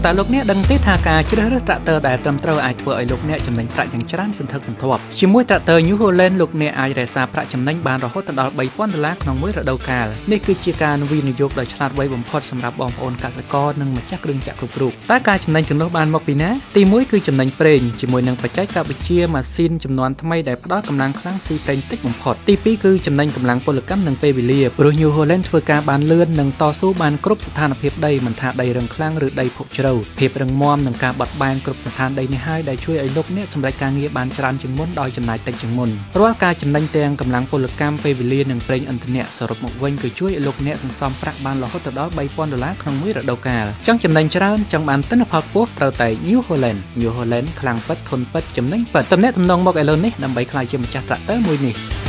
แต่លោកអ្នកដឹងទេថាការជ្រើសរើសត្រាក់ទ័រដែលត្រឹមត្រូវអាចធ្វើឲ្យលោកអ្នកចំណេញប្រាក់យ៉ាងច្រើនសន្ធឹកសន្ធាប់ជាមួយត្រាក់ទ័រ New Holland លោកអ្នកអាចរក្សាប្រាក់ចំណេញបានរហូតដល់$3,000ក្នុងមួយរដូវកាលនេះគឺជាការវិនិយោគដ៏ឆ្លាតវៃបំផុតសម្រាប់បងប្អូនកសិករនិងម្ចាស់គ្រឿងចក្រគ្រប់រូបតែការចំណេញចំណុះបានមកពីណាទី1គឺចំណេញប្រេងជាមួយនឹងបច្ចេកវិទ្យាម៉ាស៊ីនចំនួនថ្មីដែលផ្ដល់កម្លាំងខ្លាំងស៊ីប្រេងតិចបំផុតទី2គឺចំណេញកម្លាំងពលកម្មនិងពេលវេលាព្រោះ New Holland ធ្វើការបានលឿននិងតស៊ូបានគ្រប់ស្ថានភាពដីមិនថាដីរឹងខ្លាំងឬដីភក់ជ្រៅភាពរឹងមាំនិងការបត់បែនគ្រប់ស្ថានដីនេះហើយដែលជួយឲ្យលោកអ្នកសម្រេចការងារបានច្រើនជាងមុនដោយចំណាយតិចជាងមុនរាល់ការចំណេញទាំងកម្លាំងពលកម្មពេលវេលានិងប្រេងឥន្ធនៈសរុបមកវិញគឺជួយឲ្យលោកអ្នកសន្សំប្រាក់បានរហូតដល់$3,000ក្នុងមួយរដូវកាលចង់ចំណេញច្រើនចង់បានទិន្នផលខ្ពស់ត្រូវតែ New Holland ខ្លាំងពិតធន់ពិតចំណេញពិតតំណែងមកឥឡូវនេះដើម្បីក្លាយជាម្ចាស់ត្រាក់ទ័រមួយនេះ